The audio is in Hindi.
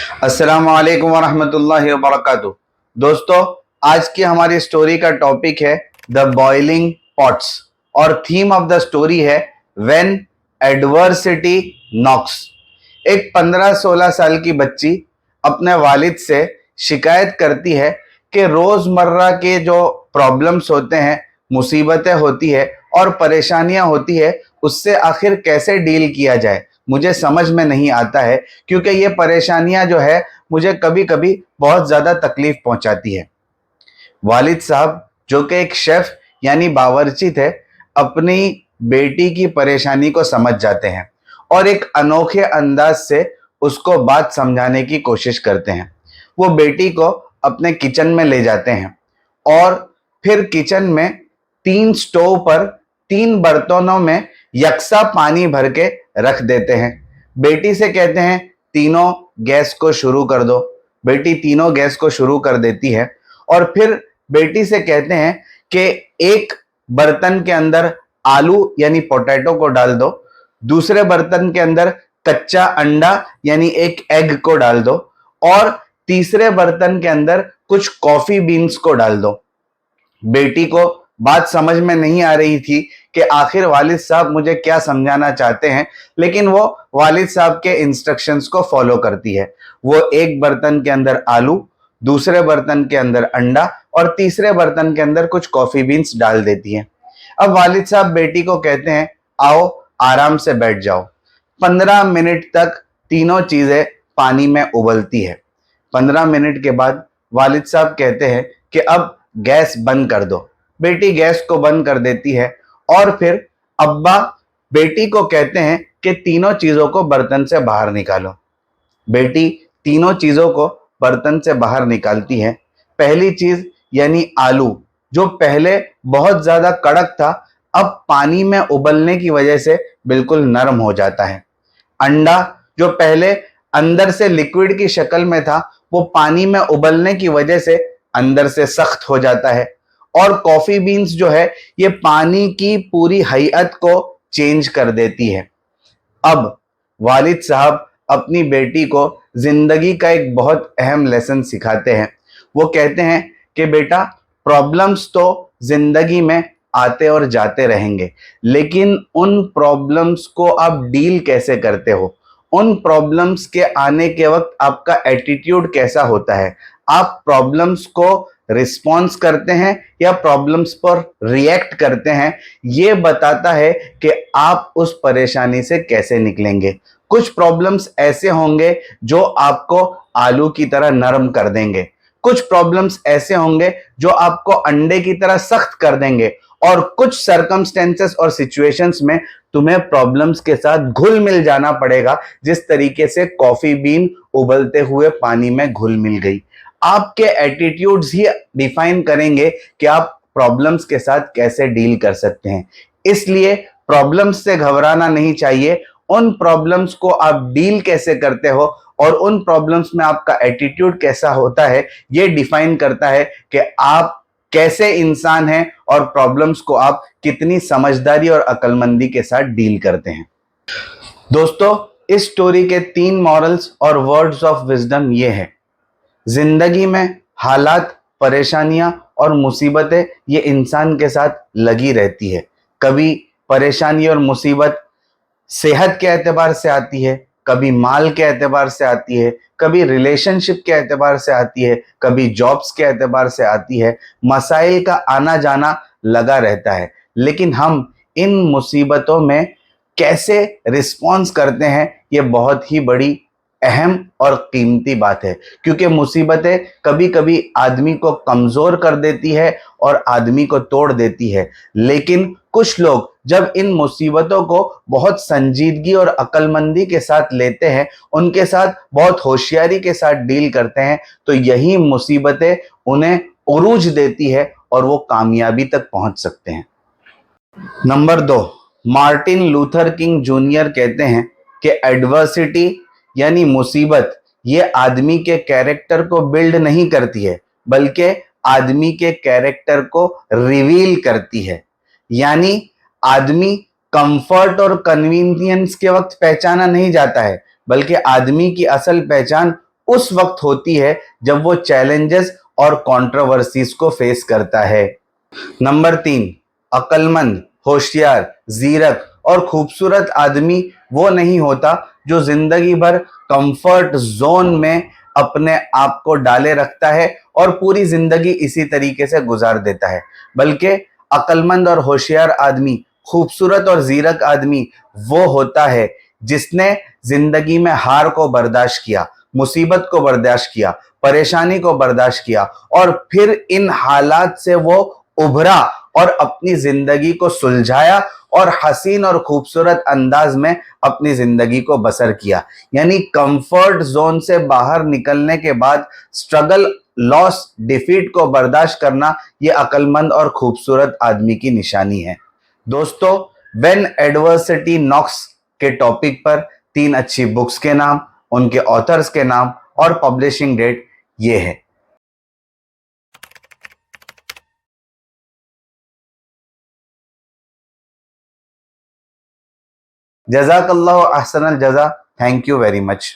अस्सलाम वालेकुम वरहमतुल्लाहि वबरकातुहू। दोस्तों, आज की हमारी स्टोरी का टॉपिक है द बॉइलिंग पॉट्स और थीम ऑफ द स्टोरी है व्हेन एडवर्सिटी नॉक्स। एक 15-16 साल की बच्ची अपने वालिद से शिकायत करती है कि रोजमर्रा के जो प्रॉब्लम्स होते हैं, मुसीबतें होती है और परेशानियां होती है, उससे आखिर कैसे डील किया जाए मुझे समझ में नहीं आता है, क्योंकि ये परेशानियां जो है मुझे कभी कभी बहुत ज़्यादा तकलीफ पहुंचाती है। वालिद साहब जो कि एक शेफ यानी बावर्ची थे, अपनी बेटी की परेशानी को समझ जाते हैं और एक अनोखे अंदाज से उसको बात समझाने की कोशिश करते हैं। वो बेटी को अपने किचन में ले जाते हैं और फिर किचन में 3 स्टोव पर 3 बर्तनों में यकसा पानी भर के रख देते हैं। बेटी से कहते हैं तीनों गैस को शुरू कर दो। बेटी तीनों गैस को शुरू कर देती है और फिर बेटी से कहते हैं कि एक बर्तन के अंदर आलू यानी पोटैटो को डाल दो, दूसरे बर्तन के अंदर कच्चा अंडा यानी एक एग को डाल दो और तीसरे बर्तन के अंदर कुछ कॉफी बीन्स को डाल दो। बेटी को बात समझ में नहीं आ रही थी कि आखिर वालिद साहब मुझे क्या समझाना चाहते हैं, लेकिन वो वालिद साहब के इंस्ट्रक्शंस को फॉलो करती है। वो एक बर्तन के अंदर आलू, दूसरे बर्तन के अंदर अंडा और तीसरे बर्तन के अंदर कुछ कॉफी बीन्स डाल देती है। अब वालिद साहब बेटी को कहते हैं आओ आराम से बैठ जाओ। 15 मिनट तक तीनों चीजें पानी में उबलती है। 15 मिनट के बाद वालिद साहब कहते हैं कि अब गैस बंद कर दो। बेटी गैस को बंद कर देती है और फिर अब्बा बेटी को कहते हैं कि तीनों चीजों को बर्तन से बाहर निकालो। बेटी तीनों चीजों को बर्तन से बाहर निकालती है। पहली चीज यानी आलू, जो पहले बहुत ज्यादा कड़क था, अब पानी में उबलने की वजह से बिल्कुल नरम हो जाता है। अंडा, जो पहले अंदर से लिक्विड की शक्ल में था, वो पानी में उबलने की वजह से अंदर से सख्त हो जाता है। और कॉफी बीन्स जो है, ये पानी की पूरी हैयत को चेंज कर देती है। अब वालिद साहब अपनी बेटी को जिंदगी का एक बहुत अहम लेसन सिखाते हैं। वो कहते हैं कि बेटा, प्रॉब्लम्स तो जिंदगी में आते और जाते रहेंगे, लेकिन उन प्रॉब्लम्स को आप डील कैसे करते हो, उन प्रॉब्लम्स के आने के वक्त आपका एटीट्यूड कैसा होता है, आप प्रॉब्लम्स को रिस्पॉन्स करते हैं या प्रॉब्लम्स पर रिएक्ट करते हैं, ये बताता है कि आप उस परेशानी से कैसे निकलेंगे। कुछ प्रॉब्लम्स ऐसे होंगे जो आपको आलू की तरह नरम कर देंगे, कुछ प्रॉब्लम्स ऐसे होंगे जो आपको अंडे की तरह सख्त कर देंगे और कुछ सर्कमस्टेंसेस और सिचुएशंस में तुम्हें प्रॉब्लम्स के साथ घुल मिल जाना पड़ेगा, जिस तरीके से कॉफी बीन उबलते हुए पानी में घुल मिल गई। आपके एटीट्यूड्स ही डिफाइन करेंगे कि आप प्रॉब्लम्स के साथ कैसे डील कर सकते हैं। इसलिए प्रॉब्लम्स से घबराना नहीं चाहिए। उन प्रॉब्लम्स को आप डील कैसे करते हो और उन प्रॉब्लम्स में आपका एटीट्यूड कैसा होता है, ये डिफाइन करता है कि आप कैसे इंसान हैं और प्रॉब्लम्स को आप कितनी समझदारी और अक्लमंदी के साथ डील करते हैं। दोस्तों, इस स्टोरी के 3 मॉरल्स और वर्ड्स ऑफ विजडम ये है। जिंदगी में हालात, परेशानियां और मुसीबतें ये इंसान के साथ लगी रहती है। कभी परेशानी और मुसीबत सेहत के एतबार से आती है, कभी माल के एतबार से आती है, कभी रिलेशनशिप के एतबार से आती है, कभी जॉब्स के एतबार से आती है। मसाइल का आना जाना लगा रहता है, लेकिन हम इन मुसीबतों में कैसे रिस्पॉन्स करते हैं, ये बहुत ही बड़ी अहम और कीमती बात है, क्योंकि मुसीबतें कभी कभी आदमी को कमजोर कर देती है और आदमी को तोड़ देती है। लेकिन कुछ लोग जब इन मुसीबतों को बहुत संजीदगी और अक्लमंदी के साथ लेते हैं, उनके साथ बहुत होशियारी के साथ डील करते हैं, तो यही मुसीबतें उन्हें उरूज देती है और वो कामयाबी तक पहुंच सकते हैं। Number 2, Martin Luther king junior कहते हैं कि एडवर्सिटी यानी मुसीबत ये आदमी के कैरेक्टर को बिल्ड नहीं करती है, बल्कि आदमी के कैरेक्टर को रिवील करती है। यानी आदमी कंफर्ट और कन्वीनियंस के वक्त पहचाना नहीं जाता है, बल्कि आदमी की असल पहचान उस वक्त होती है जब वो चैलेंजेस और कंट्रोवर्सीज को फेस करता है। नंबर 3, अक्लमंद, होशियार, जीरक और खूबसूरत आदमी वो नहीं होता जो जिंदगी भर कंफर्ट जोन में अपने आप को डाले रखता है और पूरी जिंदगी इसी तरीके से गुजार देता है, बल्कि अक्लमंद और होशियार आदमी, खूबसूरत और जीरक आदमी वो होता है जिसने जिंदगी में हार को बर्दाश्त किया, मुसीबत को बर्दाश्त किया, परेशानी को बर्दाश्त किया और फिर इन हालात से वो उभरा और अपनी जिंदगी को सुलझाया और हसीन और खूबसूरत अंदाज में अपनी जिंदगी को बसर किया। यानी कंफर्ट जोन से बाहर निकलने के बाद स्ट्रगल, लॉस, डिफीट को बर्दाश्त करना ये अक्लमंद और खूबसूरत आदमी की निशानी है। दोस्तों, व्हेन एडवर्सिटी नॉक्स के टॉपिक पर 3 अच्छी बुक्स के नाम, उनके ऑथर्स के नाम और पब्लिशिंग डेट ये है। जज़ाकल्लाहु अहसनल जज़ा। Thank you very much.